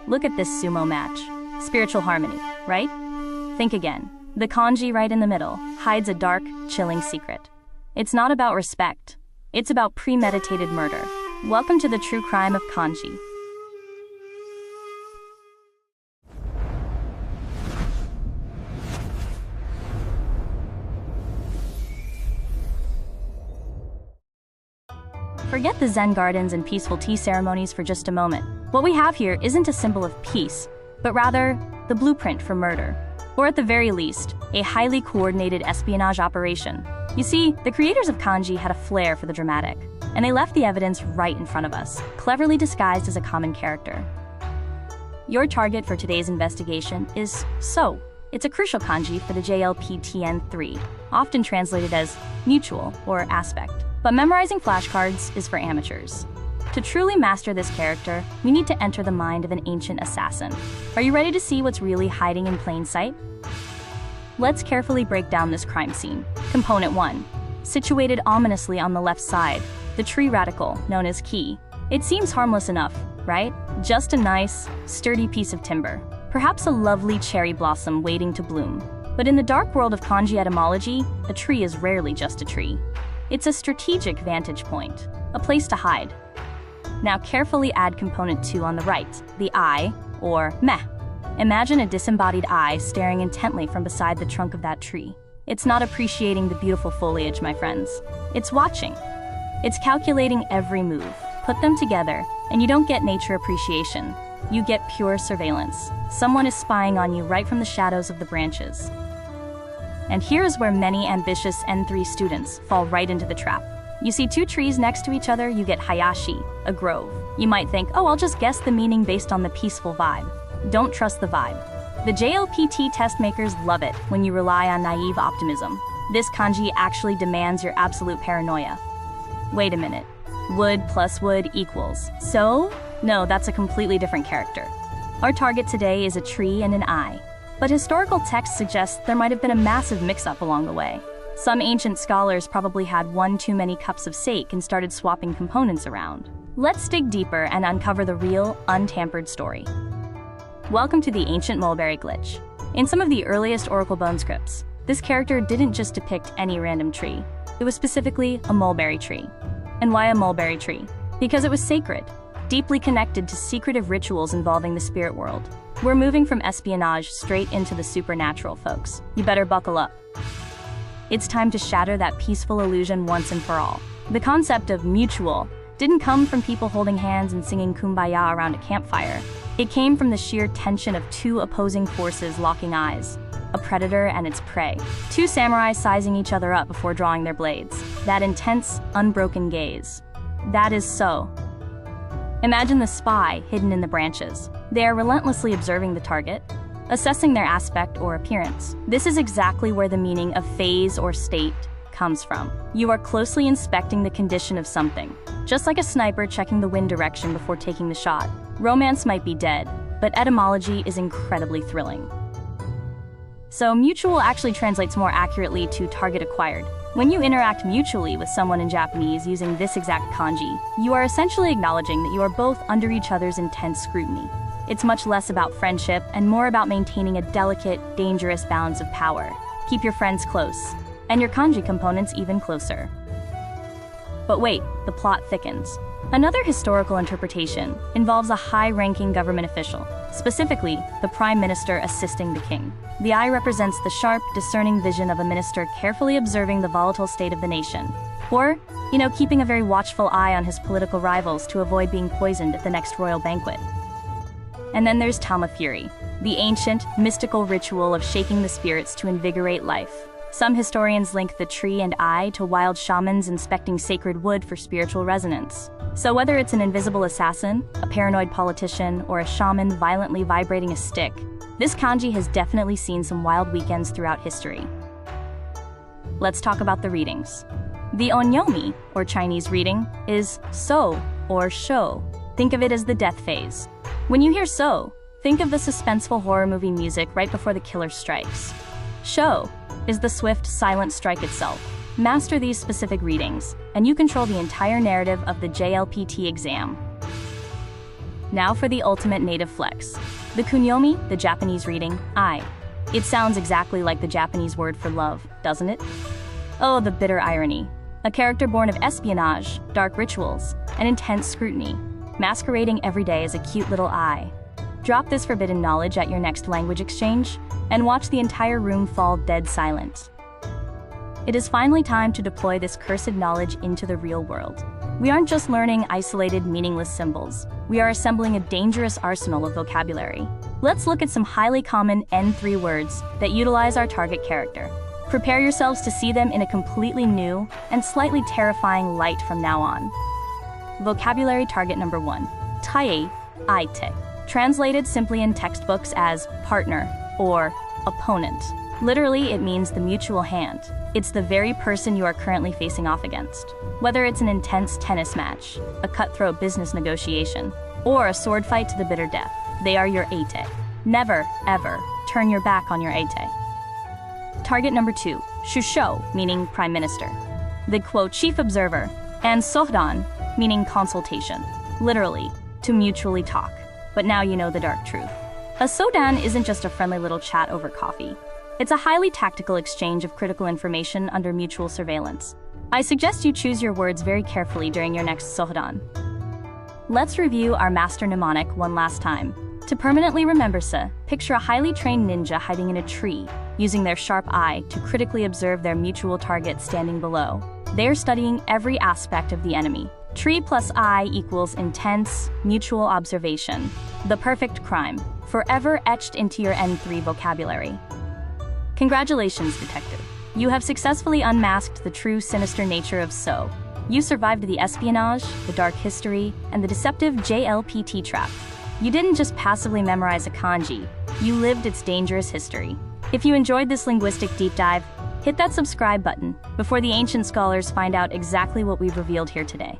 Look at this sumo match. Spiritual harmony, right? Think again. The kanji right in the middle hides a dark, chilling secret. It's not about respect. It's about premeditated murder. Welcome to the true crime of kanji. Forget the Zen gardens and peaceful tea ceremonies for just a moment. What we have here isn't a symbol of peace, but rather the blueprint for murder. Or at the very least, a highly coordinated espionage operation. You see, the creators of kanji had a flair for the dramatic, and they left the evidence right in front of us, cleverly disguised as a common character. Your target for today's investigation is so. It's a crucial kanji for the JLPT N3, often translated as mutual or aspect. But memorizing flashcards is for amateurs. To truly master this character, we need to enter the mind of an ancient assassin. Are you ready to see what's really hiding in plain sight? Let's carefully break down this crime scene. Component 1. Situated ominously on the left side, the tree radical, known as ki. It seems harmless enough, right? Just a nice, sturdy piece of timber. Perhaps a lovely cherry blossom waiting to bloom. But in the dark world of kanji etymology, a tree is rarely just a tree. It's a strategic vantage point, a place to hide. Now carefully add component 2 on the right, the eye, or meh. Imagine a disembodied eye staring intently from beside the trunk of that tree. It's not appreciating the beautiful foliage, my friends. It's watching. It's calculating every move. Put them together, and you don't get nature appreciation. You get pure surveillance. Someone is spying on you right from the shadows of the branches. And here's where many ambitious N3 students fall right into the trap. You see two trees next to each other, you get hayashi, a grove. You might think, oh, I'll just guess the meaning based on the peaceful vibe. Don't trust the vibe. The JLPT test makers love it when you rely on naive optimism. This kanji actually demands your absolute paranoia. Wait a minute. Wood plus wood equals. So? No, that's a completely different character. Our target today is a tree and an eye. But historical texts suggest there might have been a massive mix-up along the way. Some ancient scholars probably had one too many cups of sake and started swapping components around. Let's dig deeper and uncover the real, untampered story. Welcome to the ancient mulberry glitch. In some of the earliest oracle bone scripts, this character didn't just depict any random tree. It was specifically a mulberry tree. And why a mulberry tree? Because it was sacred, deeply connected to secretive rituals involving the spirit world. We're moving from espionage straight into the supernatural, folks. You better buckle up. It's time to shatter that peaceful illusion once and for all. The concept of mutual didn't come from people holding hands and singing kumbaya around a campfire. It came from the sheer tension of two opposing forces locking eyes, a predator and its prey. Two samurai sizing each other up before drawing their blades. That intense, unbroken gaze. That is so. Imagine the spy hidden in the branches. They are relentlessly observing the target, assessing their aspect or appearance. This is exactly where the meaning of phase or state comes from. You are closely inspecting the condition of something, just like a sniper checking the wind direction before taking the shot. Romance might be dead, but etymology is incredibly thrilling. So mutual actually translates more accurately to target acquired. When you interact mutually with someone in Japanese using this exact kanji, you are essentially acknowledging that you are both under each other's intense scrutiny. It's much less about friendship and more about maintaining a delicate, dangerous balance of power. Keep your friends close, and your kanji components even closer. But wait, the plot thickens. Another historical interpretation involves a high-ranking government official, specifically the prime minister assisting the king. The eye represents the sharp, discerning vision of a minister carefully observing the volatile state of the nation. Or, keeping a very watchful eye on his political rivals to avoid being poisoned at the next royal banquet. And then there's Tamafuri, the ancient, mystical ritual of shaking the spirits to invigorate life. Some historians link the tree and eye to wild shamans inspecting sacred wood for spiritual resonance. So whether it's an invisible assassin, a paranoid politician, or a shaman violently vibrating a stick, this kanji has definitely seen some wild weekends throughout history. Let's talk about the readings. The onyomi, or Chinese reading, is so, or sho. Think of it as the death phase. When you hear so, think of the suspenseful horror movie music right before the killer strikes. Sho is the swift, silent strike itself. Master these specific readings, and you control the entire narrative of the JLPT exam. Now for the ultimate native flex. The kunyomi, the Japanese reading, I. It sounds exactly like the Japanese word for love, doesn't it? Oh, the bitter irony. A character born of espionage, dark rituals, and intense scrutiny, masquerading every day as a cute little I. Drop this forbidden knowledge at your next language exchange, and watch the entire room fall dead silent. It is finally time to deploy this cursed knowledge into the real world. We aren't just learning isolated, meaningless symbols. We are assembling a dangerous arsenal of vocabulary. Let's look at some highly common N3 words that utilize our target character. Prepare yourselves to see them in a completely new and slightly terrifying light from now on. Vocabulary target number 1. Taie, aite. Translated simply in textbooks as partner or opponent. Literally, it means the mutual hand. It's the very person you are currently facing off against. Whether it's an intense tennis match, a cutthroat business negotiation, or a sword fight to the bitter death, they are your ate. Never, ever turn your back on your ate. Target number 2, shusho, meaning prime minister. The quote, chief observer, and sohdan, meaning consultation. Literally, to mutually talk. But now you know the dark truth. A sodan isn't just a friendly little chat over coffee. It's a highly tactical exchange of critical information under mutual surveillance. I suggest you choose your words very carefully during your next sohdan. Let's review our master mnemonic one last time. To permanently remember sa, picture a highly trained ninja hiding in a tree, using their sharp eye to critically observe their mutual target standing below. They're studying every aspect of the enemy. Tree plus eye equals intense, mutual observation. The perfect crime, forever etched into your N3 vocabulary. Congratulations, detective. You have successfully unmasked the true sinister nature of So. You survived the espionage, the dark history, and the deceptive JLPT trap. You didn't just passively memorize a kanji, you lived its dangerous history. If you enjoyed this linguistic deep dive, hit that subscribe button before the ancient scholars find out exactly what we've revealed here today.